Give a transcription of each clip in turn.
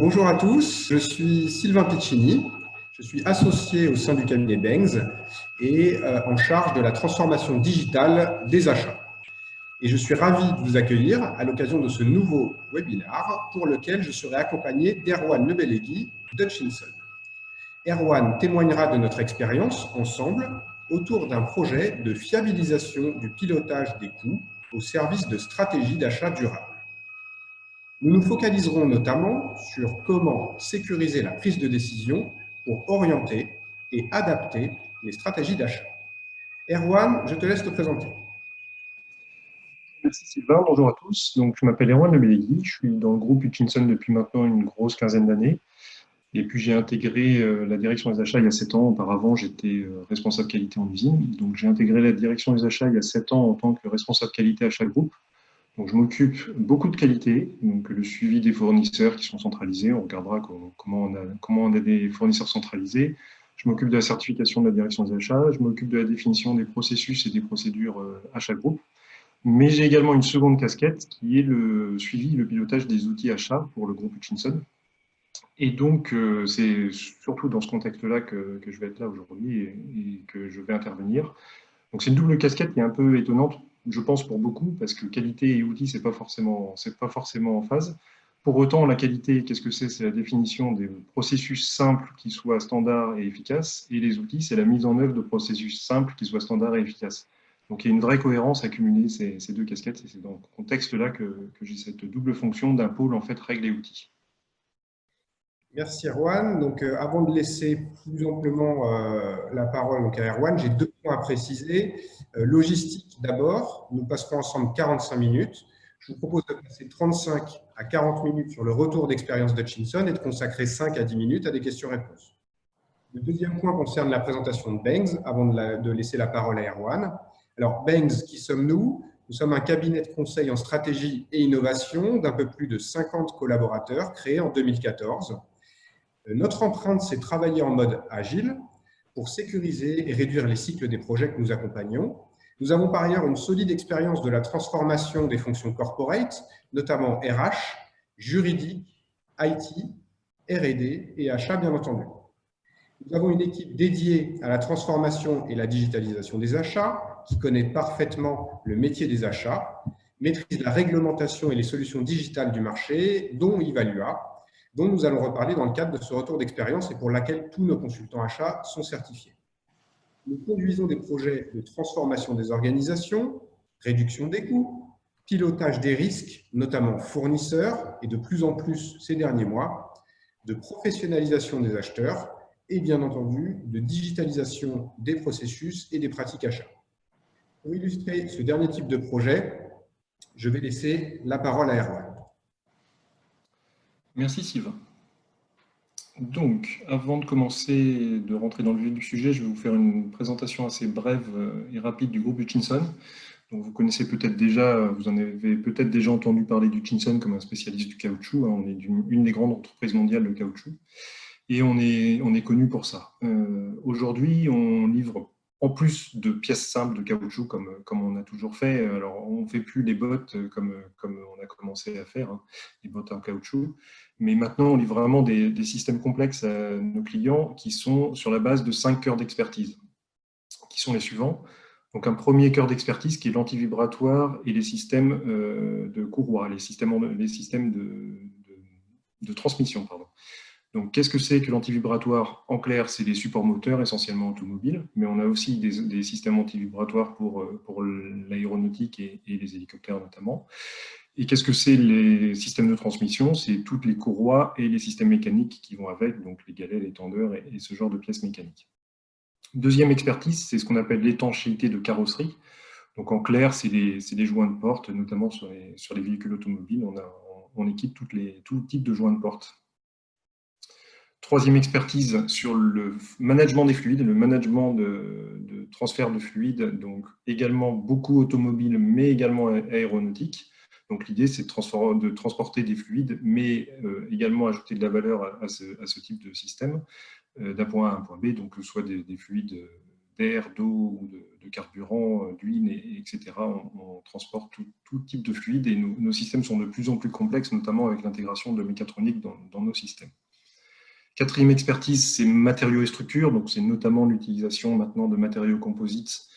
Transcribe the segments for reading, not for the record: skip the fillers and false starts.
Bonjour à tous, je suis Sylvain Piccini, je suis associé au sein du cabinet Bangs et en charge de la transformation digitale des achats. Et je suis ravi de vous accueillir à l'occasion de ce nouveau webinaire pour lequel je serai accompagné d'Erwan Lebellegui d'Hutchinson. Erwan témoignera de notre expérience ensemble autour d'un projet de fiabilisation du pilotage des coûts au service de stratégies d'achat durable. Nous nous focaliserons notamment sur comment sécuriser la prise de décision pour orienter et adapter les stratégies d'achat. Erwan, je te laisse te présenter. Merci Sylvain, bonjour à tous. Donc, je m'appelle Erwan Lebellegui, je suis dans le groupe Hutchinson depuis maintenant une grosse quinzaine d'années. Et puis j'ai intégré la direction des achats il y a 7 ans. Auparavant, j'étais responsable qualité en usine. Donc j'ai intégré la direction des achats il y a 7 ans en tant que responsable qualité achat groupe. Donc je m'occupe beaucoup de qualité, donc le suivi des fournisseurs qui sont centralisés. On regardera comment on a des fournisseurs centralisés. Je m'occupe de la certification de la direction des achats. Je m'occupe de la définition des processus et des procédures achat groupe. Mais j'ai également une seconde casquette qui est le suivi et le pilotage des outils achats pour le groupe Hutchinson. Et donc, c'est surtout dans ce contexte-là que je vais être là aujourd'hui et que je vais intervenir. Donc, c'est une double casquette qui est un peu étonnante, je pense, pour beaucoup, parce que qualité et outils, c'est pas forcément en phase. Pour autant, la qualité, qu'est-ce que c'est? C'est la définition des processus simples qui soient standards et efficaces. Et les outils, c'est la mise en œuvre de processus simples qui soient standards et efficaces. Donc, il y a une vraie cohérence à cumuler ces deux casquettes. Et c'est dans ce contexte-là que j'ai cette double fonction d'un pôle, en fait, règles et outils. Merci Erwan. Donc, avant de laisser plus amplement la parole à Erwan, j'ai deux points à préciser. Logistique d'abord, nous passerons ensemble 45 minutes. Je vous propose de passer 35 à 40 minutes sur le retour d'expérience d'Hutchinson et de consacrer 5 à 10 minutes à des questions-réponses. Le deuxième point concerne la présentation de Bangs, avant de laisser la parole à Erwan. Alors, Bangs, qui sommes-nous? Nous sommes un cabinet de conseil en stratégie et innovation d'un peu plus de 50 collaborateurs créés en 2014. Notre empreinte, c'est travailler en mode agile pour sécuriser et réduire les cycles des projets que nous accompagnons. Nous avons par ailleurs une solide expérience de la transformation des fonctions corporate, notamment RH, juridique, IT, R&D et achat, bien entendu. Nous avons une équipe dédiée à la transformation et la digitalisation des achats, qui connaît parfaitement le métier des achats, maîtrise la réglementation et les solutions digitales du marché, dont Evalua, dont nous allons reparler dans le cadre de ce retour d'expérience et pour laquelle tous nos consultants achats sont certifiés. Nous conduisons des projets de transformation des organisations, réduction des coûts, pilotage des risques, notamment fournisseurs, et de plus en plus ces derniers mois, de professionnalisation des acheteurs et bien entendu de digitalisation des processus et des pratiques achats. Pour illustrer ce dernier type de projet, je vais laisser la parole à Erwan. Merci Sylvain. Donc, avant de commencer, de rentrer dans le vif du sujet, je vais vous faire une présentation assez brève et rapide du groupe Hutchinson. Donc, vous connaissez peut-être déjà, vous en avez peut-être déjà entendu parler d'Hutchinson comme un spécialiste du caoutchouc. On est une des grandes entreprises mondiales de caoutchouc et on est connu pour ça. Aujourd'hui, on livre en plus de pièces simples de caoutchouc comme on a toujours fait. Alors, on ne fait plus les bottes comme on a commencé à faire, hein, les bottes en caoutchouc. Mais maintenant, on livre vraiment des systèmes complexes à nos clients qui sont sur la base de 5 cœurs d'expertise, qui sont les suivants. Donc, un premier cœur d'expertise qui est l'antivibratoire et les systèmes de courroie, les systèmes de transmission, pardon. Donc, qu'est-ce que c'est que l'antivibratoire? En clair, c'est des supports moteurs, essentiellement automobiles, mais on a aussi des systèmes antivibratoires pour l'aéronautique et les hélicoptères notamment. Et qu'est-ce que c'est les systèmes de transmission? C'est toutes les courroies et les systèmes mécaniques qui vont avec, donc les galets, les tendeurs et ce genre de pièces mécaniques. Deuxième expertise, c'est ce qu'on appelle l'étanchéité de carrosserie. Donc en clair, c'est des joints de porte, notamment sur les véhicules automobiles. On équipe tout type de joints de porte. Troisième expertise sur le management des fluides, le management de transfert de fluides, donc également beaucoup automobile, mais également aéronautique. Donc l'idée, c'est de transporter des fluides, mais également ajouter de la valeur à ce type de système, d'un point A à un point B, donc que ce soit des fluides d'air, d'eau, de carburant, d'huile, etc. On transporte tout type de fluide et nos systèmes sont de plus en plus complexes, notamment avec l'intégration de mécatronique dans nos systèmes. Quatrième expertise, c'est matériaux et structures, donc c'est notamment l'utilisation maintenant de matériaux composites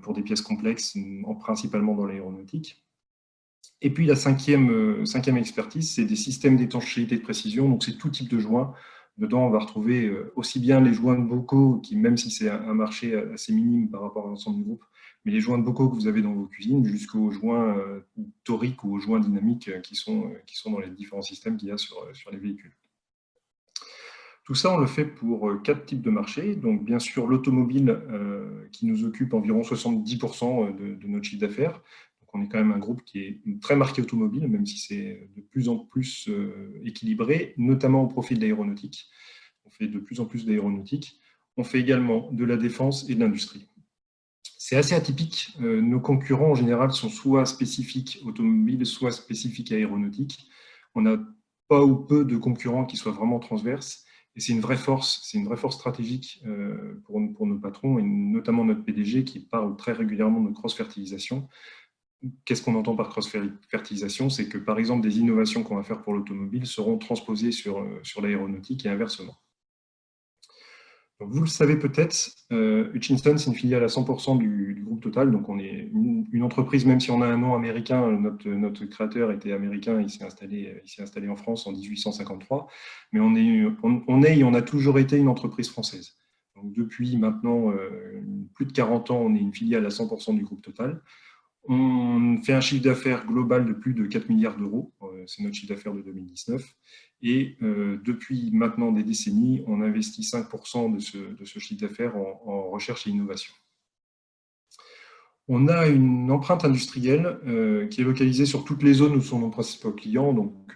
pour des pièces complexes, principalement dans l'aéronautique. Et puis la cinquième expertise, c'est des systèmes d'étanchéité de précision, donc c'est tout type de joints. Dedans, on va retrouver aussi bien les joints de bocaux, qui, même si c'est un marché assez minime par rapport à l'ensemble du groupe, mais les joints de bocaux que vous avez dans vos cuisines, jusqu'aux joints toriques ou aux joints dynamiques qui sont dans les différents systèmes qu'il y a sur les véhicules. Tout ça, on le fait pour 4 types de marchés. Donc, bien sûr, l'automobile qui nous occupe environ 70% de notre chiffre d'affaires. Donc, on est quand même un groupe qui est très marqué automobile, même si c'est de plus en plus équilibré, notamment au profit de l'aéronautique. On fait de plus en plus d'aéronautique. On fait également de la défense et de l'industrie. C'est assez atypique. Nos concurrents, en général, sont soit spécifiques automobiles, soit spécifiques aéronautique. On n'a pas ou peu de concurrents qui soient vraiment transverses. Et c'est une vraie force stratégique pour nos patrons, et notamment notre PDG qui parle très régulièrement de cross-fertilisation. Qu'est-ce qu'on entend par cross-fertilisation? C'est que, par exemple, des innovations qu'on va faire pour l'automobile seront transposées sur l'aéronautique et inversement. Donc, vous le savez peut-être, Hutchinson, c'est une filiale à 100% du groupe Total. Donc, on est une entreprise, même si on a un nom américain, notre créateur était américain, il s'est installé en France en 1853. Mais on a toujours été une entreprise française. Donc, depuis maintenant plus de 40 ans, on est une filiale à 100% du groupe Total. On fait un chiffre d'affaires global de plus de 4 milliards d'euros. C'est notre chiffre d'affaires de 2019. Et depuis maintenant des décennies, on investit 5% de ce chiffre d'affaires en recherche et innovation. On a une empreinte industrielle qui est localisée sur toutes les zones où sont nos principaux clients. Donc,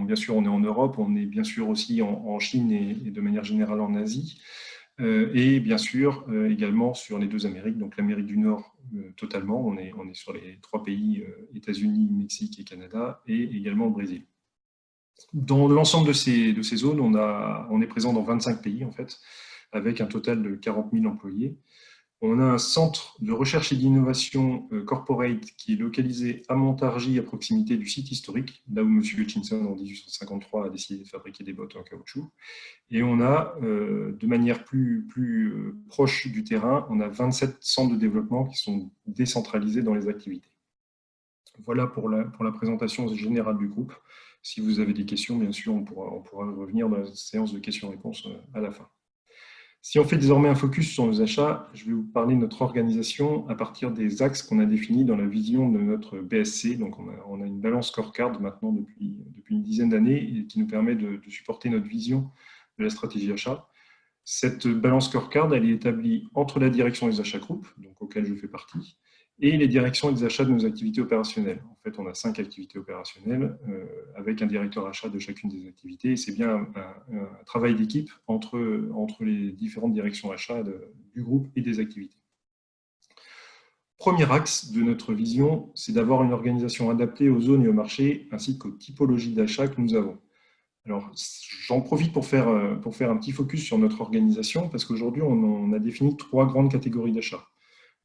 bien sûr, on est en Europe, on est bien sûr aussi en Chine et de manière générale en Asie. Et bien sûr, également sur les deux Amériques, donc l'Amérique du Nord totalement. On est sur les 3 pays, États-Unis, Mexique et Canada, et également le Brésil. Dans l'ensemble de ces zones, on est présent dans 25 pays, en fait, avec un total de 40 000 employés. On a un centre de recherche et d'innovation corporate qui est localisé à Montargis, à proximité du site historique, là où M. Hutchinson, en 1853, a décidé de fabriquer des bottes en caoutchouc. Et on a, de manière plus proche du terrain, on a 27 centres de développement qui sont décentralisés dans les activités. Voilà pour la présentation générale du groupe. Si vous avez des questions, bien sûr, on pourra revenir dans la séance de questions-réponses à la fin. Si on fait désormais un focus sur nos achats, je vais vous parler de notre organisation à partir des axes qu'on a définis dans la vision de notre BSC. Donc, on a une balance scorecard maintenant depuis une dizaine d'années et qui nous permet de supporter notre vision de la stratégie achat. Cette balance scorecard, elle est établie entre la direction des achats groupes, donc auquel je fais partie, et les directions et des achats de nos activités opérationnelles. En fait, on a 5 activités opérationnelles avec un directeur achat de chacune des activités. C'est bien un travail d'équipe entre les différentes directions achats du groupe et des activités. Premier axe de notre vision, c'est d'avoir une organisation adaptée aux zones et aux marchés, ainsi qu'aux typologies d'achat que nous avons. Alors, j'en profite pour faire un petit focus sur notre organisation, parce qu'aujourd'hui, on a défini 3 grandes catégories d'achats.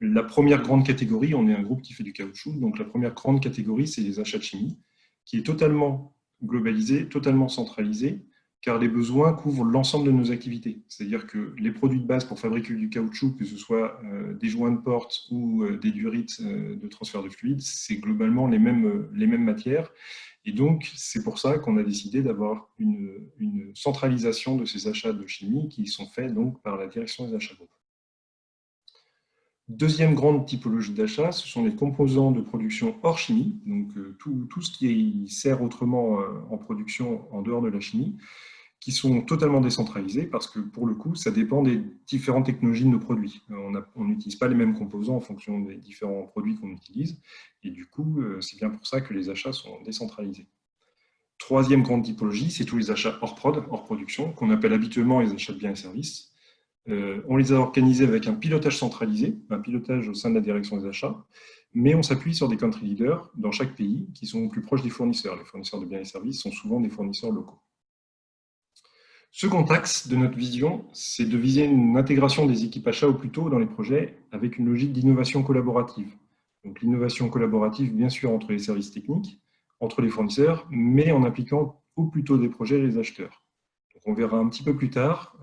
La première grande catégorie, on est un groupe qui fait du caoutchouc, donc la première grande catégorie, c'est les achats de chimie, qui est totalement globalisé, totalement centralisé, car les besoins couvrent l'ensemble de nos activités. C'est-à-dire que les produits de base pour fabriquer du caoutchouc, que ce soit des joints de porte ou des durites de transfert de fluide, c'est globalement les mêmes matières. Et donc, c'est pour ça qu'on a décidé d'avoir une centralisation de ces achats de chimie qui sont faits donc par la direction des achats groupes. Deuxième grande typologie d'achat, ce sont les composants de production hors chimie, donc tout ce qui sert autrement en production en dehors de la chimie, qui sont totalement décentralisés parce que pour le coup, ça dépend des différentes technologies de nos produits. On n'utilise pas les mêmes composants en fonction des différents produits qu'on utilise et du coup, c'est bien pour ça que les achats sont décentralisés. Troisième grande typologie, c'est tous les achats hors prod, hors production, qu'on appelle habituellement les achats de biens et services. On les a organisés avec un pilotage centralisé, un pilotage au sein de la direction des achats, mais on s'appuie sur des country leaders dans chaque pays qui sont plus proches des fournisseurs. Les fournisseurs de biens et services sont souvent des fournisseurs locaux. Second axe de notre vision, c'est de viser une intégration des équipes achats au plus tôt dans les projets avec une logique d'innovation collaborative. Donc l'innovation collaborative, bien sûr, entre les services techniques, entre les fournisseurs, mais en impliquant au plus tôt des projets et les acheteurs. Donc on verra un petit peu plus tard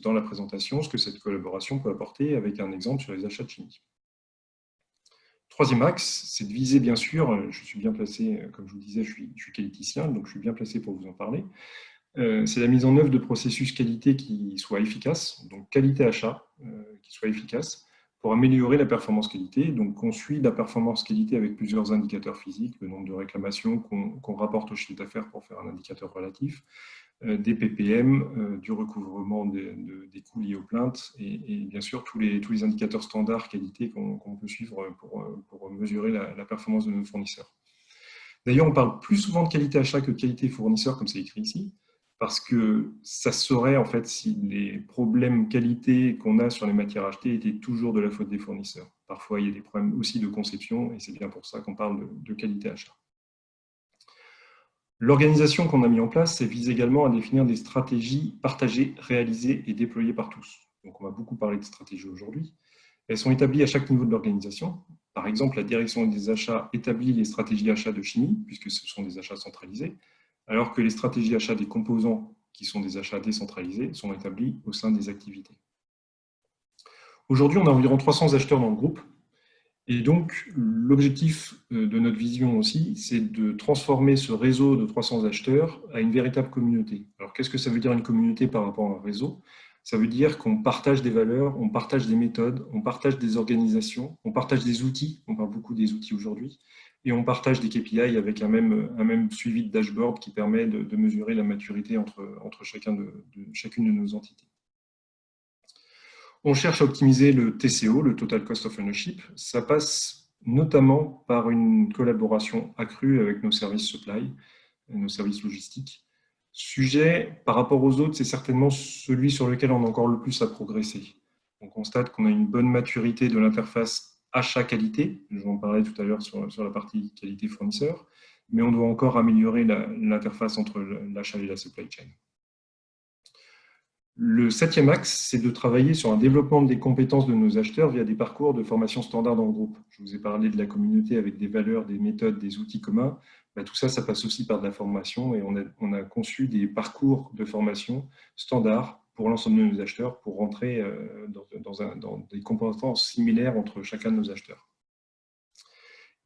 dans la présentation ce que cette collaboration peut apporter avec un exemple sur les achats de chimie. Troisième axe, c'est de viser, bien sûr, je suis bien placé, comme je vous disais, je suis qualiticien, donc je suis bien placé pour vous en parler. C'est la mise en œuvre de processus qualité qui soient efficaces, donc qualité achat qui soit efficace, pour améliorer la performance qualité. Donc on suit la performance qualité avec plusieurs indicateurs physiques, le nombre de réclamations qu'on rapporte au chiffre d'affaires pour faire un indicateur relatif, des PPM, du recouvrement des coûts liés aux plaintes et bien sûr tous les indicateurs standards qualité qu'on peut suivre pour mesurer la performance de nos fournisseurs. D'ailleurs, on parle plus souvent de qualité achat que de qualité fournisseur, comme c'est écrit ici, parce que ça serait en fait si les problèmes qualité qu'on a sur les matières achetées étaient toujours de la faute des fournisseurs. Parfois, il y a des problèmes aussi de conception et c'est bien pour ça qu'on parle de qualité achat. L'organisation qu'on a mis en place vise également à définir des stratégies partagées, réalisées et déployées par tous. Donc, on va beaucoup parler de stratégies aujourd'hui. Elles sont établies à chaque niveau de l'organisation. Par exemple, la direction des achats établit les stratégies achats de chimie, puisque ce sont des achats centralisés, alors que les stratégies achats des composants, qui sont des achats décentralisés, sont établies au sein des activités. Aujourd'hui, on a environ 300 acheteurs dans le groupe. Et donc, l'objectif de notre vision aussi, c'est de transformer ce réseau de 300 acheteurs à une véritable communauté. Alors, qu'est-ce que ça veut dire une communauté par rapport à un réseau ? Ça veut dire qu'on partage des valeurs, on partage des méthodes, on partage des organisations, on partage des outils, on parle beaucoup des outils aujourd'hui, et on partage des KPI avec un même suivi de dashboard qui permet de mesurer la maturité entre chacune de nos entités. On cherche à optimiser le TCO, le Total Cost of Ownership. Ça passe notamment par une collaboration accrue avec nos services supply, nos services logistiques. Sujet, par rapport aux autres, c'est certainement celui sur lequel on a encore le plus à progresser. On constate qu'on a une bonne maturité de l'interface achat-qualité. Je vous en parlais tout à l'heure sur la partie qualité fournisseur, mais on doit encore améliorer l'interface entre l'achat et la supply chain. Le septième axe, c'est de travailler sur un développement des compétences de nos acheteurs via des parcours de formation standard dans le groupe. Je vous ai parlé de la communauté avec des valeurs, des méthodes, des outils communs. Tout ça, ça passe aussi par de la formation et on a conçu des parcours de formation standards pour l'ensemble de nos acheteurs pour rentrer dans des compétences similaires entre chacun de nos acheteurs.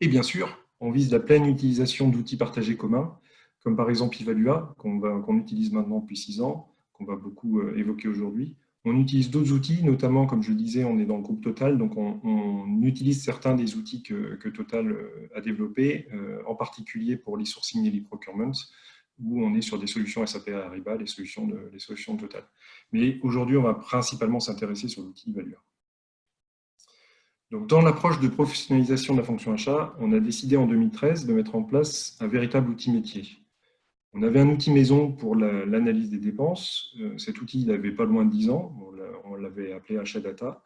Et bien sûr, on vise la pleine utilisation d'outils partagés communs, comme par exemple Evalua, qu'on utilise maintenant depuis 6 ans, qu'on va beaucoup évoquer aujourd'hui. On utilise d'autres outils, notamment, comme je le disais, on est dans le groupe Total, donc on utilise certains des outils que Total a développés, en particulier pour l'e-sourcing et l'e-procurement, où on est sur des solutions SAP Ariba, les solutions de Total. Mais aujourd'hui, on va principalement s'intéresser sur l'outil Evalua. Donc, dans l'approche de professionnalisation de la fonction achat, on a décidé en 2013 de mettre en place un véritable outil métier. On avait un outil maison pour l'analyse des dépenses. Cet outil, il avait pas loin de 10 ans. On l'avait appelé Achat Data.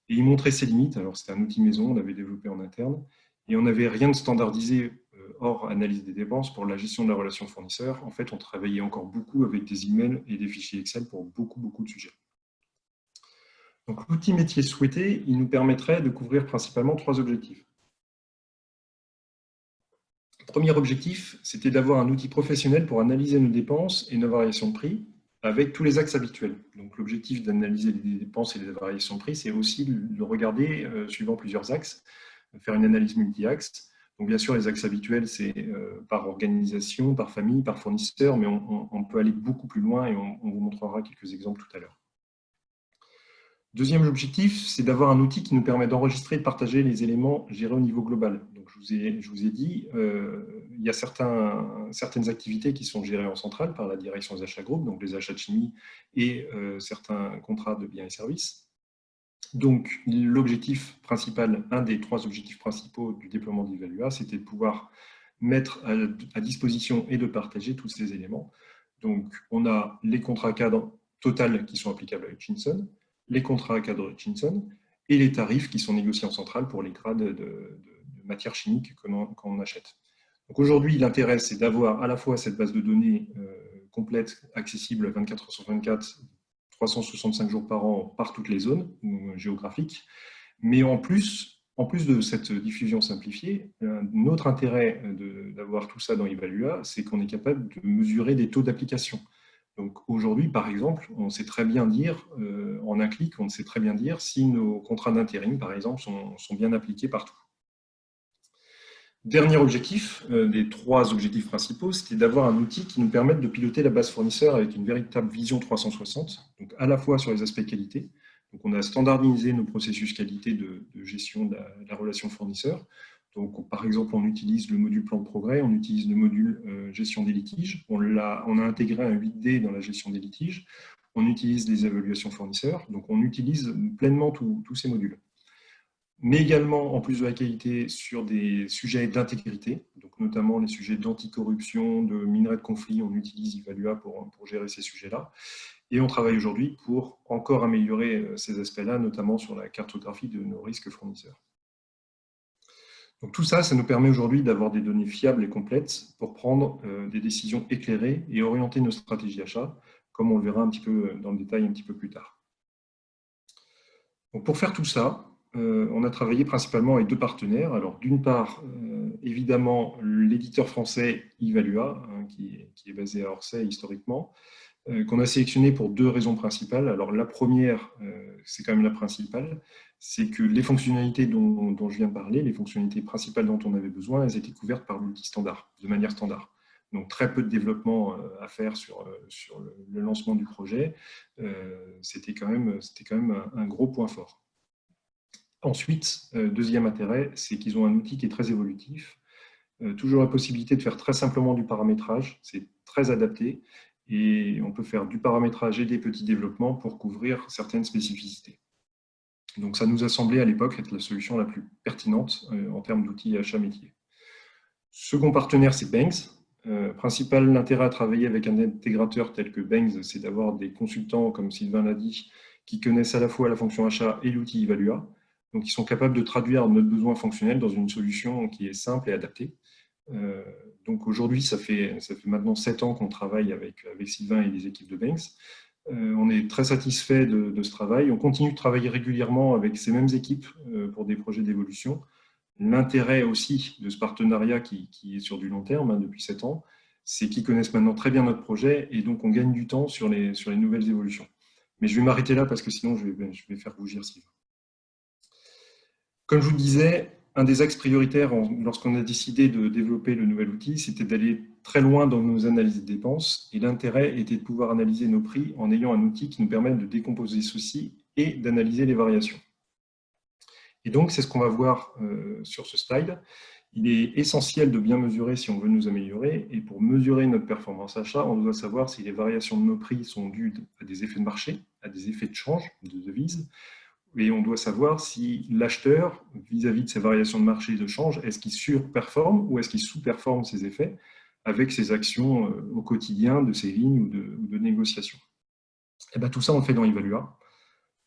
Et il montrait ses limites. Alors, c'était un outil maison, on l'avait développé en interne. Et on n'avait rien de standardisé hors analyse des dépenses pour la gestion de la relation fournisseur. En fait, on travaillait encore beaucoup avec des emails et des fichiers Excel pour beaucoup de sujets. Donc, l'outil métier souhaité, il nous permettrait de couvrir principalement 3 objectifs. Le premier objectif, c'était d'avoir un outil professionnel pour analyser nos dépenses et nos variations de prix avec tous les axes habituels. Donc, l'objectif d'analyser les dépenses et les variations de prix, c'est aussi de le regarder suivant plusieurs axes, faire une analyse multi-axes. Donc, bien sûr, les axes habituels, c'est par organisation, par famille, par fournisseur, mais on peut aller beaucoup plus loin et on vous montrera quelques exemples tout à l'heure. Deuxième objectif, c'est d'avoir un outil qui nous permet d'enregistrer et de partager les éléments gérés au niveau global. Donc, je vous ai dit, il y a certaines activités qui sont gérées en centrale par la direction des achats groupes, donc les achats de chimie et certains contrats de biens et services. Donc, l'objectif principal, un des 3 objectifs principaux du déploiement d'Evalua, c'était de pouvoir mettre à disposition et de partager tous ces éléments. Donc, on a les contrats cadres Total qui sont applicables à Hutchinson, les contrats à cadre Hutchinson et les tarifs qui sont négociés en centrale pour les grades de matières chimiques qu'on achète. Donc aujourd'hui, l'intérêt, c'est d'avoir à la fois cette base de données complète, accessible 24 heures sur 24, 365 jours par an par toutes les zones géographiques, mais en plus En plus de cette diffusion simplifiée, un autre intérêt d'avoir tout ça dans Evalua, c'est qu'on est capable de mesurer des taux d'application. Donc aujourd'hui, par exemple, on sait très bien dire, en un clic, on sait très bien dire si nos contrats d'intérim, par exemple, sont bien appliqués partout. Dernier objectif, des 3 objectifs principaux, c'était d'avoir un outil qui nous permette de piloter la base fournisseur avec une véritable vision 360, donc à la fois sur les aspects qualité. Donc on a standardisé nos processus qualité de gestion de la relation fournisseur. Donc par exemple, on utilise le module plan de progrès, on utilise le module gestion des litiges, on a intégré un 8D dans la gestion des litiges, on utilise les évaluations fournisseurs, donc on utilise pleinement tous ces modules, mais également, en plus de la qualité, sur des sujets d'intégrité, donc notamment les sujets d'anticorruption, de minerais de conflit, on utilise Evalua pour gérer ces sujets-là. Et on travaille aujourd'hui pour encore améliorer ces aspects-là, notamment sur la cartographie de nos risques fournisseurs. Donc tout ça, ça nous permet aujourd'hui d'avoir des données fiables et complètes pour prendre des décisions éclairées et orienter nos stratégies d'achat, comme on le verra un petit peu dans le détail un petit peu plus tard. Donc pour faire tout ça, on a travaillé principalement avec 2 partenaires. Alors d'une part, évidemment, l'éditeur français Evalua, hein, qui est basé à Orsay historiquement, qu'on a sélectionné pour 2 raisons principales. Alors la première, c'est quand même la principale, c'est que les fonctionnalités dont je viens de parler, les fonctionnalités principales dont on avait besoin, elles étaient couvertes par l'outil standard, de manière standard. Donc très peu de développement à faire sur le lancement du projet. C'était quand même un gros point fort. Ensuite, deuxième intérêt, c'est qu'ils ont un outil qui est très évolutif. Toujours la possibilité de faire très simplement du paramétrage, c'est très adapté. Et on peut faire du paramétrage et des petits développements pour couvrir certaines spécificités. Donc ça nous a semblé à l'époque être la solution la plus pertinente en termes d'outils achat métier. Second partenaire, c'est Banks. Principal intérêt à travailler avec un intégrateur tel que Banks, c'est d'avoir des consultants, comme Sylvain l'a dit, qui connaissent à la fois la fonction achat et l'outil Evalua. Donc ils sont capables de traduire notre besoin fonctionnel dans une solution qui est simple et adaptée. Donc aujourd'hui, ça fait maintenant 7 ans qu'on travaille avec Sylvain et les équipes de Banks. On est très satisfait de ce travail. On continue de travailler régulièrement avec ces mêmes équipes pour des projets d'évolution. L'intérêt aussi de ce partenariat qui est sur du long terme, hein, depuis 7 ans, c'est qu'ils connaissent maintenant très bien notre projet et donc on gagne du temps sur les nouvelles évolutions. Mais je vais m'arrêter là parce que sinon je vais faire rougir Sylvain. Comme je vous le disais, un des axes prioritaires lorsqu'on a décidé de développer le nouvel outil, c'était d'aller très loin dans nos analyses de dépenses. Et l'intérêt était de pouvoir analyser nos prix en ayant un outil qui nous permette de décomposer ceci et d'analyser les variations. Et donc, c'est ce qu'on va voir sur ce slide. Il est essentiel de bien mesurer si on veut nous améliorer. Et pour mesurer notre performance achat, on doit savoir si les variations de nos prix sont dues à des effets de marché, à des effets de change, de devise. Et on doit savoir si l'acheteur, vis-à-vis de ces variations de marché et de change, est-ce qu'il surperforme ou est-ce qu'il sous-performe ses effets avec ses actions au quotidien de ses lignes ou de négociation. Et bien, tout ça, on le fait dans Evalua.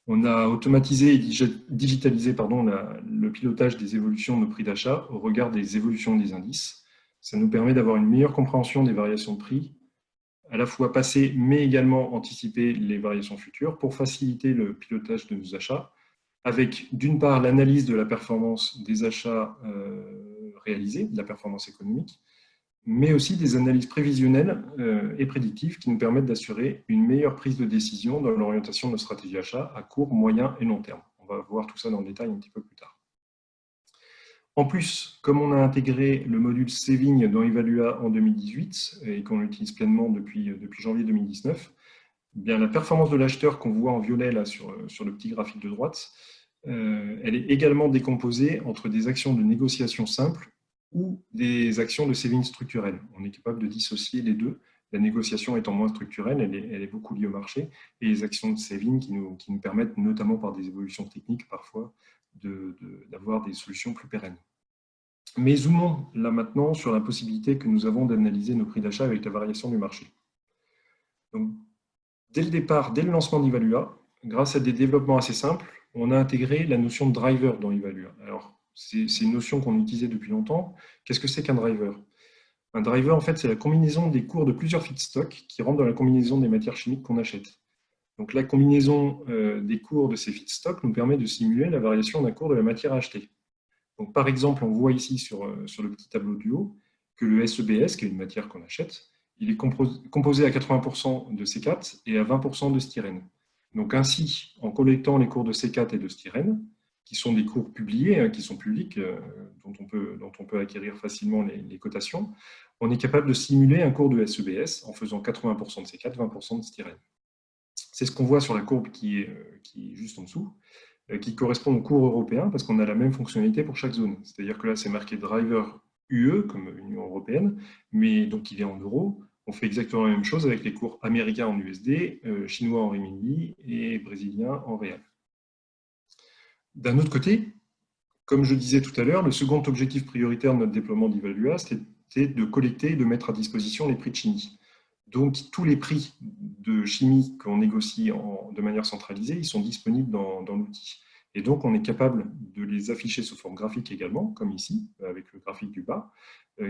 On a automatisé et digitalisé le pilotage des évolutions de nos prix d'achat au regard des évolutions des indices. Ça nous permet d'avoir une meilleure compréhension des variations de prix, à la fois passées, mais également anticiper les variations futures pour faciliter le pilotage de nos achats, avec d'une part l'analyse de la performance des achats réalisés, de la performance économique, mais aussi des analyses prévisionnelles et prédictives qui nous permettent d'assurer une meilleure prise de décision dans l'orientation de nos stratégies achats à court, moyen et long terme. On va voir tout ça dans le détail un petit peu plus tard. En plus, comme on a intégré le module Saving dans Evalua en 2018 et qu'on l'utilise pleinement depuis janvier 2019, bien, la performance de l'acheteur qu'on voit en violet là, sur le petit graphique de droite, elle est également décomposée entre des actions de négociation simples ou des actions de saving structurelles. On est capable de dissocier les deux, la négociation étant moins structurelle, elle est beaucoup liée au marché, et les actions de saving qui nous permettent, notamment par des évolutions techniques parfois, d'avoir des solutions plus pérennes. Mais zoomons là maintenant sur la possibilité que nous avons d'analyser nos prix d'achat avec la variation du marché. Donc, dès le départ, dès le lancement d'Evalua, grâce à des développements assez simples, on a intégré la notion de driver dans Evalua. Alors, c'est une notion qu'on utilisait depuis longtemps. Qu'est-ce que c'est qu'un driver? Un driver, en fait, c'est la combinaison des cours de plusieurs feedstocks qui rentrent dans la combinaison des matières chimiques qu'on achète. Donc, la combinaison des cours de ces feedstocks nous permet de simuler la variation d'un cours de la matière achetée. Donc, par exemple, on voit ici sur le petit tableau du haut que le SEBS, qui est une matière qu'on achète, il est composé à 80% de C4 et à 20% de styrène. Donc ainsi, en collectant les cours de C4 et de styrène, qui sont des cours publiés, qui sont publics, dont on peut acquérir facilement les cotations, on est capable de simuler un cours de SEBS en faisant 80% de C4, 20% de styrène. C'est ce qu'on voit sur la courbe qui est juste en dessous, qui correspond au cours européen, parce qu'on a la même fonctionnalité pour chaque zone. C'est-à-dire que là, c'est marqué driver UE, comme Union européenne, mais donc il est en euros. On fait exactement la même chose avec les cours américains en USD, chinois en renminbi et brésiliens en réal. D'un autre côté, comme je disais tout à l'heure, le second objectif prioritaire de notre déploiement d'Evalua, c'était de collecter et de mettre à disposition les prix de chimie. Donc, tous les prix de chimie qu'on négocie de manière centralisée, ils sont disponibles dans l'outil. Et donc, on est capable de les afficher sous forme graphique également, comme ici, avec le graphique du bas,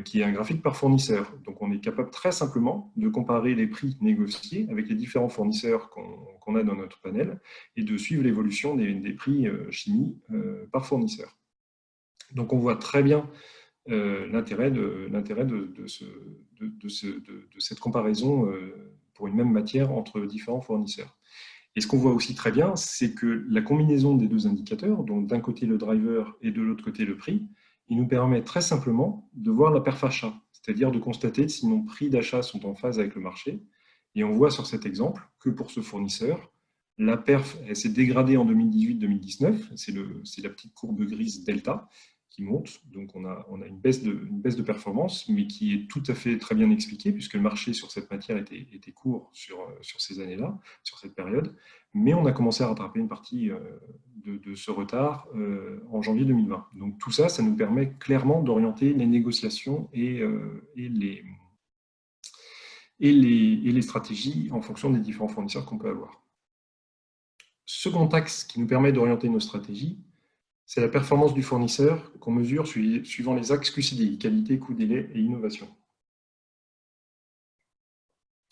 qui est un graphique par fournisseur. Donc, on est capable très simplement de comparer les prix négociés avec les différents fournisseurs qu'on a dans notre panel et de suivre l'évolution des prix chimie par fournisseur. Donc, on voit très bien l'intérêt de cette comparaison pour une même matière entre différents fournisseurs. Et ce qu'on voit aussi très bien, c'est que la combinaison des deux indicateurs, donc d'un côté le driver et de l'autre côté le prix, il nous permet très simplement de voir la perf achat, c'est-à-dire de constater si nos prix d'achat sont en phase avec le marché. Et on voit sur cet exemple que pour ce fournisseur, la perf s'est dégradée en 2018-2019, c'est la petite courbe grise delta, qui monte. Donc, on a une baisse de performance, mais qui est tout à fait très bien expliquée, puisque le marché sur cette matière était court sur ces années-là, sur cette période. Mais on a commencé à rattraper une partie de ce retard en janvier 2020. Donc, tout ça, ça nous permet clairement d'orienter les négociations et les stratégies en fonction des différents fournisseurs qu'on peut avoir. Second axe qui nous permet d'orienter nos stratégies, c'est la performance du fournisseur qu'on mesure suivant les axes QCDI, qualité, coût, délai et innovation.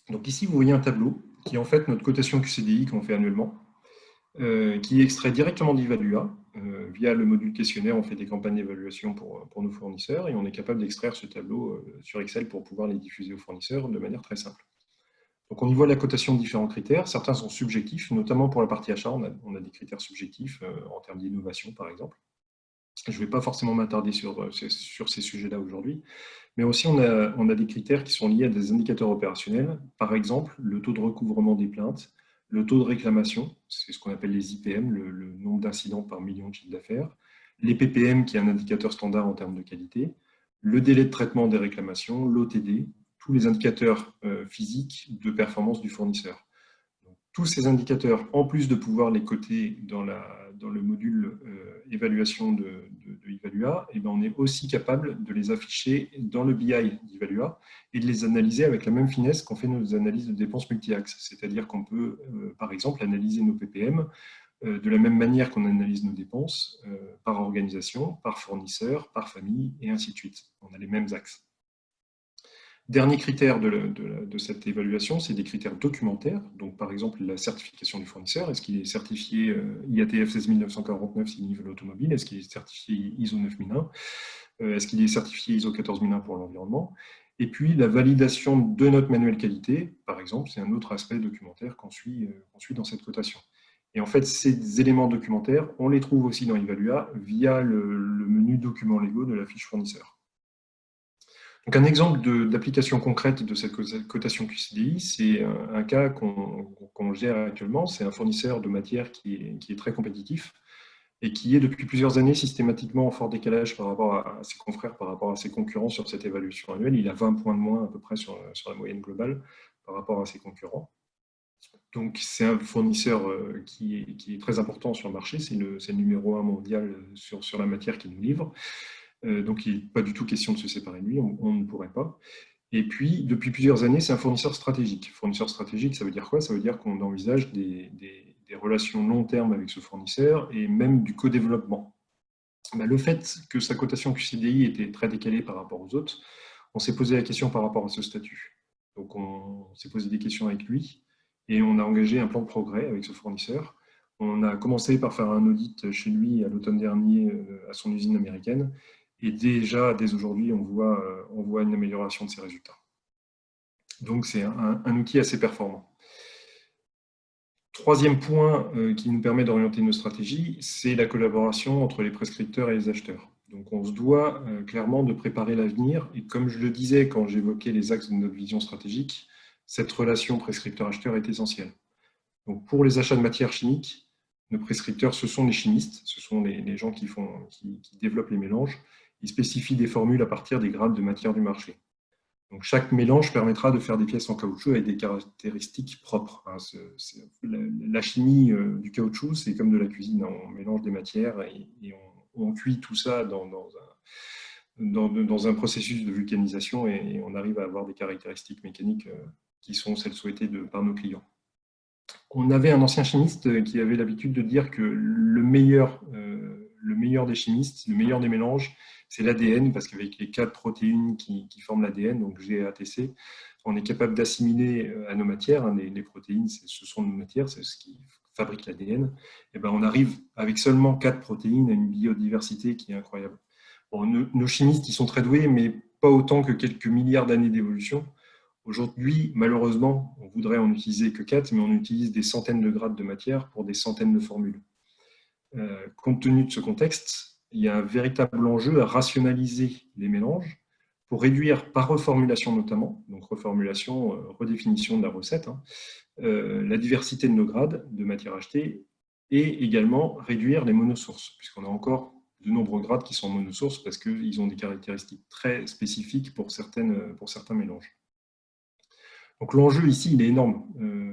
Donc ici, vous voyez un tableau qui est en fait notre cotation QCDI qu'on fait annuellement, qui est extrait directement d'Evalua. Via le module questionnaire, on fait des campagnes d'évaluation pour nos fournisseurs et on est capable d'extraire ce tableau sur Excel pour pouvoir les diffuser aux fournisseurs de manière très simple. Donc on y voit la cotation de différents critères. Certains sont subjectifs, notamment pour la partie achat, on a des critères subjectifs en termes d'innovation, par exemple. Je ne vais pas forcément m'attarder sur ces sujets-là aujourd'hui, mais aussi on a des critères qui sont liés à des indicateurs opérationnels, par exemple le taux de recouvrement des plaintes, le taux de réclamation, c'est ce qu'on appelle les IPM, le nombre d'incidents par million de chiffre d'affaires, les PPM, qui est un indicateur standard en termes de qualité, le délai de traitement des réclamations, l'OTD, tous les indicateurs physiques de performance du fournisseur. Donc, tous ces indicateurs, en plus de pouvoir les coter dans le module évaluation de Evalua, et bien on est aussi capable de les afficher dans le BI d'Evalua et de les analyser avec la même finesse qu'on fait nos analyses de dépenses multi-axes. C'est-à-dire qu'on peut, par exemple, analyser nos PPM de la même manière qu'on analyse nos dépenses par organisation, par fournisseur, par famille, et ainsi de suite. On a les mêmes axes. Dernier critère de cette évaluation, c'est des critères documentaires. Donc, par exemple, la certification du fournisseur. Est-ce qu'il est certifié IATF 16949 si niveau l'automobile? Est-ce qu'il est certifié ISO 9001? Est-ce qu'il est certifié ISO 14001 pour l'environnement? Et puis, la validation de notre manuel qualité, par exemple, c'est un autre aspect documentaire qu'on suit dans cette cotation. Et en fait, ces éléments documentaires, on les trouve aussi dans Evalua via le menu documents légaux de la fiche fournisseur. Donc, un exemple d'application concrète de cette cotation QCDI, c'est un cas qu'on gère actuellement. C'est un fournisseur de matière qui est très compétitif et qui est depuis plusieurs années systématiquement en fort décalage par rapport à ses confrères, par rapport à ses concurrents sur cette évaluation annuelle. Il a 20 points de moins à peu près sur la moyenne globale par rapport à ses concurrents. Donc, c'est un fournisseur qui est très important sur le marché. C'est le numéro 1 mondial sur la matière qu'il nous livre. Donc, il n'est pas du tout question de se séparer de lui, on ne pourrait pas. Et puis, depuis plusieurs années, c'est un fournisseur stratégique. Fournisseur stratégique, ça veut dire quoi? Ça veut dire qu'on envisage des relations long terme avec ce fournisseur et même du co-développement. Le fait que sa cotation QCDI était très décalée par rapport aux autres, on s'est posé la question par rapport à ce statut. Donc, on s'est posé des questions avec lui et on a engagé un plan de progrès avec ce fournisseur On a commencé par faire un audit chez lui à l'automne dernier à son usine américaine. Et déjà, dès aujourd'hui, on voit une amélioration de ses résultats. Donc, c'est un outil assez performant. Troisième point qui nous permet d'orienter nos stratégies, c'est la collaboration entre les prescripteurs et les acheteurs. Donc, on se doit clairement de préparer l'avenir. Et comme je le disais quand j'évoquais les axes de notre vision stratégique, cette relation prescripteur-acheteur est essentielle. Donc, pour les achats de matières chimiques, nos prescripteurs, ce sont les chimistes, ce sont les gens qui développent les mélanges. Ils spécifient des formules à partir des grades de matière du marché. Donc, chaque mélange permettra de faire des pièces en caoutchouc avec des caractéristiques propres. La chimie du caoutchouc, c'est comme de la cuisine. On mélange des matières et on cuit tout ça dans un processus de vulcanisation et on arrive à avoir des caractéristiques mécaniques qui sont celles souhaitées par nos clients. On avait un ancien chimiste qui avait l'habitude de dire que le meilleur des chimistes, le meilleur des mélanges, c'est l'ADN, parce qu'avec les 4 protéines qui forment l'ADN, donc GATC, on est capable d'assimiler à nos matières, les protéines, ce sont nos matières, c'est ce qui fabrique l'ADN, et ben on arrive avec seulement 4 protéines à une biodiversité qui est incroyable. Bon, nos chimistes, ils sont très doués, mais pas autant que quelques milliards d'années d'évolution. Aujourd'hui, malheureusement, on voudrait en utiliser que 4, mais on utilise des centaines de grades de matière pour des centaines de formules. Compte tenu de ce contexte, il y a un véritable enjeu à rationaliser les mélanges pour réduire, par reformulation notamment, donc reformulation, redéfinition de la recette, la diversité de nos grades de matière achetée et également réduire les monosources, puisqu'on a encore de nombreux grades qui sont monosources parce qu'ils ont des caractéristiques très spécifiques pour certains mélanges. Donc l'enjeu ici, il est énorme.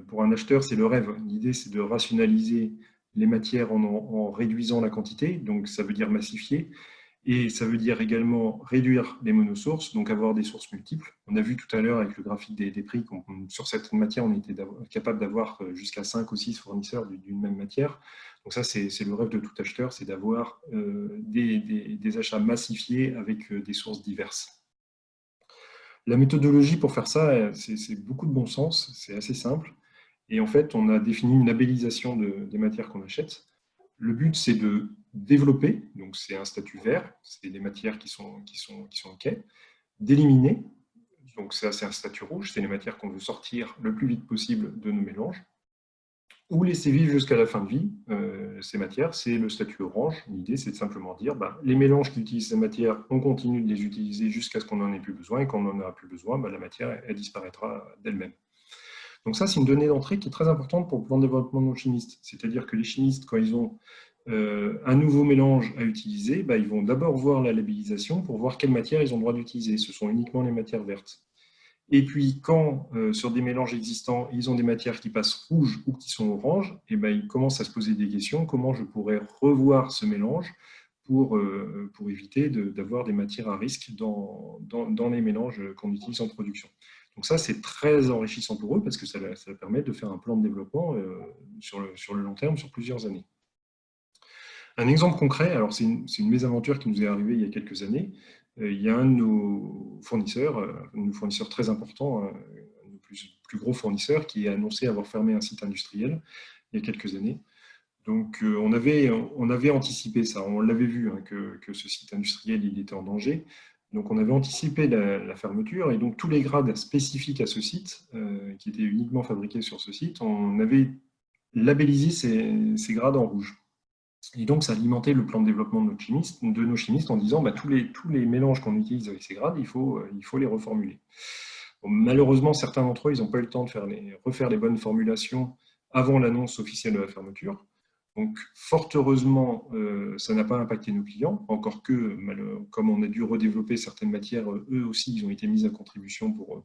Pour un acheteur, c'est le rêve. L'idée, c'est de rationaliser les matières en réduisant la quantité, donc ça veut dire massifier, et ça veut dire également réduire les monosources, donc avoir des sources multiples. On a vu tout à l'heure avec le graphique des prix, sur certaines matières, on était capable d'avoir jusqu'à 5 ou 6 fournisseurs d'une même matière. Donc ça, c'est le rêve de tout acheteur, c'est d'avoir des achats massifiés avec des sources diverses. La méthodologie pour faire ça, c'est beaucoup de bon sens, c'est assez simple. Et en fait, on a défini une labellisation des matières qu'on achète. Le but, c'est de développer, donc c'est un statut vert, c'est des matières qui sont OK, d'éliminer, donc ça c'est un statut rouge, c'est les matières qu'on veut sortir le plus vite possible de nos mélanges, ou laisser vivre jusqu'à la fin de vie ces matières, c'est le statut orange. L'idée, c'est de simplement dire, les mélanges qui utilisent ces matières, on continue de les utiliser jusqu'à ce qu'on n'en ait plus besoin, et quand on n'en aura plus besoin, la matière, elle disparaîtra d'elle-même. Donc ça, c'est une donnée d'entrée qui est très importante pour le plan de développement de nos chimistes. C'est-à-dire que les chimistes, quand ils ont un nouveau mélange à utiliser, ils vont d'abord voir la labellisation pour voir quelles matières ils ont le droit d'utiliser. Ce sont uniquement les matières vertes. Et puis, quand sur des mélanges existants, ils ont des matières qui passent rouges ou qui sont oranges, ils commencent à se poser des questions. Comment je pourrais revoir ce mélange pour éviter d'avoir des matières à risque dans les mélanges qu'on utilise en production. Donc ça, c'est très enrichissant pour eux parce que ça permet de faire un plan de développement sur le long terme, sur plusieurs années. Un exemple concret, alors c'est une mésaventure qui nous est arrivée il y a quelques années. Il y a un de nos fournisseurs très importants, un de nos plus gros fournisseurs, qui a annoncé avoir fermé un site industriel il y a quelques années. Donc on avait anticipé ça, on l'avait vu que ce site industriel il était en danger. Donc on avait anticipé la fermeture et donc tous les grades spécifiques à ce site, qui étaient uniquement fabriqués sur ce site, on avait labellisé ces grades en rouge. Et donc, ça alimentait le plan de développement de nos chimistes en disant tous les mélanges qu'on utilise avec ces grades, il faut les reformuler. Bon, malheureusement, certains d'entre eux, ils n'ont pas eu le temps de refaire les bonnes formulations avant l'annonce officielle de la fermeture. Donc, fort heureusement, ça n'a pas impacté nos clients, encore que, comme on a dû redévelopper certaines matières, eux aussi, ils ont été mis à contribution pour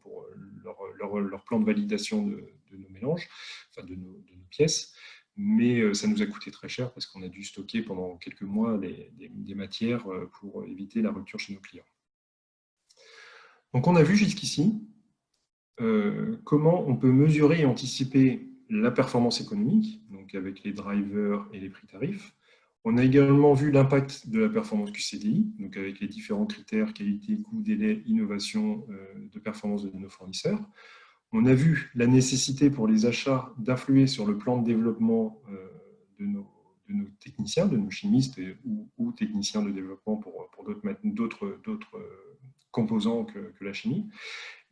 leur plan de validation de nos mélanges, enfin de nos pièces. Mais ça nous a coûté très cher parce qu'on a dû stocker pendant quelques mois des matières pour éviter la rupture chez nos clients. Donc on a vu jusqu'ici comment on peut mesurer et anticiper la performance économique, donc avec les drivers et les prix tarifs. On a également vu l'impact de la performance QCDI, donc avec les différents critères qualité, coût, délai, innovation de performance de nos fournisseurs. On a vu la nécessité pour les achats d'influer sur le plan de développement de nos techniciens, de nos chimistes ou techniciens de développement pour d'autres composants que la chimie.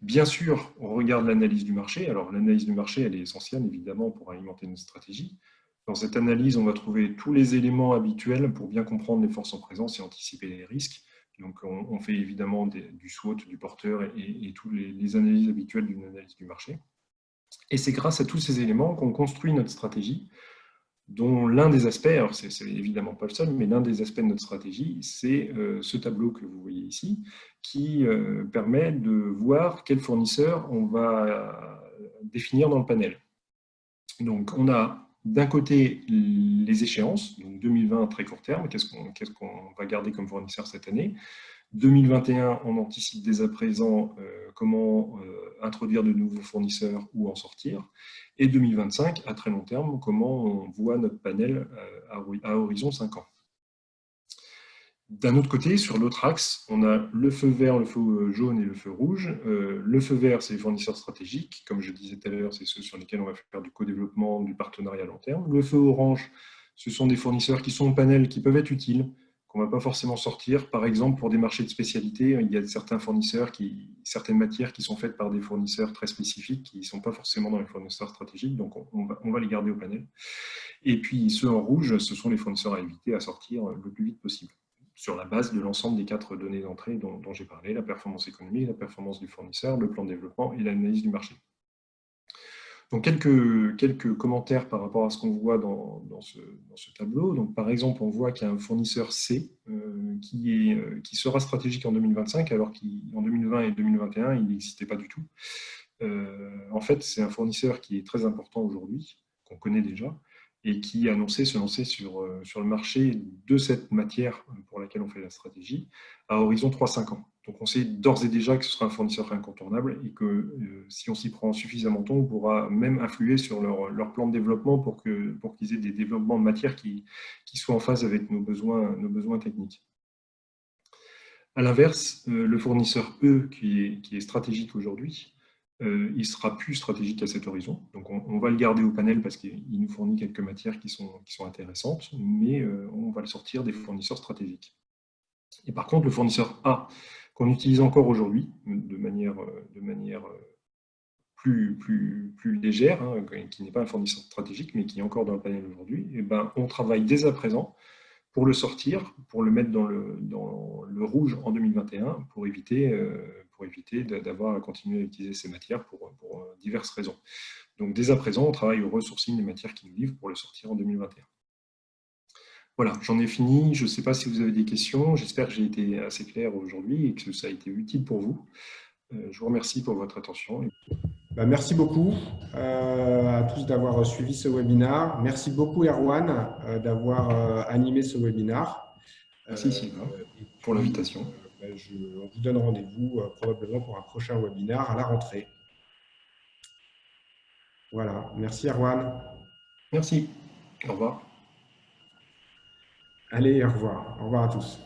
Bien sûr, on regarde l'analyse du marché. Alors, l'analyse du marché, elle est essentielle, évidemment, pour alimenter notre stratégie. Dans cette analyse, on va trouver tous les éléments habituels pour bien comprendre les forces en présence et anticiper les risques. Donc, on fait évidemment du SWOT, du porteur et toutes les analyses habituelles d'une analyse du marché. Et c'est grâce à tous ces éléments qu'on construit notre stratégie, dont l'un des aspects, alors c'est évidemment pas le seul, mais l'un des aspects de notre stratégie, c'est ce tableau que vous voyez ici, qui permet de voir quel fournisseur on va définir dans le panel. Donc, on a d'un côté les échéances, donc 2020 très court terme, qu'est-ce qu'on va garder comme fournisseur cette année. 2021, on anticipe dès à présent comment introduire de nouveaux fournisseurs ou en sortir. Et 2025, à très long terme, comment on voit notre panel à horizon 5 ans. D'un autre côté, sur l'autre axe, on a le feu vert, le feu jaune et le feu rouge. Le feu vert, c'est les fournisseurs stratégiques. Comme je disais tout à l'heure, c'est ceux sur lesquels on va faire du co-développement, du partenariat à long terme. Le feu orange, ce sont des fournisseurs qui sont au panel, qui peuvent être utiles, qu'on ne va pas forcément sortir. Par exemple, pour des marchés de spécialité, il y a certains fournisseurs, certaines matières qui sont faites par des fournisseurs très spécifiques, qui ne sont pas forcément dans les fournisseurs stratégiques, donc on va les garder au panel. Et puis ceux en rouge, ce sont les fournisseurs à éviter, à sortir le plus vite possible, sur la base de l'ensemble des 4 données d'entrée dont j'ai parlé, la performance économique, la performance du fournisseur, le plan de développement et l'analyse du marché. Donc, quelques commentaires par rapport à ce qu'on voit dans ce tableau. Donc, par exemple, on voit qu'il y a un fournisseur C qui sera stratégique en 2025, alors qu'en 2020 et 2021, il n'existait pas du tout. En fait, c'est un fournisseur qui est très important aujourd'hui, qu'on connaît déjà, et qui a annoncé se lancer sur le marché de cette matière pour laquelle on fait la stratégie à horizon 3-5 ans. Donc on sait d'ores et déjà que ce sera un fournisseur incontournable et que si on s'y prend suffisamment tôt, on pourra même influer sur leur plan de développement pour qu'ils aient des développements de matière qui soient en phase avec nos besoins techniques. À l'inverse, le fournisseur E, qui est stratégique aujourd'hui, il ne sera plus stratégique à cet horizon. Donc, on va le garder au panel parce qu'il nous fournit quelques matières qui sont intéressantes, mais on va le sortir des fournisseurs stratégiques. Et par contre, le fournisseur A, qu'on utilise encore aujourd'hui de manière plus légère, hein, qui n'est pas un fournisseur stratégique, mais qui est encore dans le panel aujourd'hui, et ben, on travaille dès à présent pour le sortir, pour le mettre dans le rouge en 2021, pour éviter d'avoir à continuer à utiliser ces matières pour diverses raisons. Donc dès à présent, on travaille au ressourcing des matières qui nous livrent pour le sortir en 2021. Voilà, j'en ai fini. Je ne sais pas si vous avez des questions. J'espère que j'ai été assez clair aujourd'hui et que ça a été utile pour vous. Je vous remercie pour votre attention. Merci beaucoup à tous d'avoir suivi ce webinaire. Merci beaucoup Erwan d'avoir animé ce webinaire. Merci Sylvain pour l'invitation. On vous donne rendez-vous probablement pour un prochain webinaire à la rentrée. Voilà, merci Erwan. Merci, au revoir. Allez, au revoir. Au revoir à tous.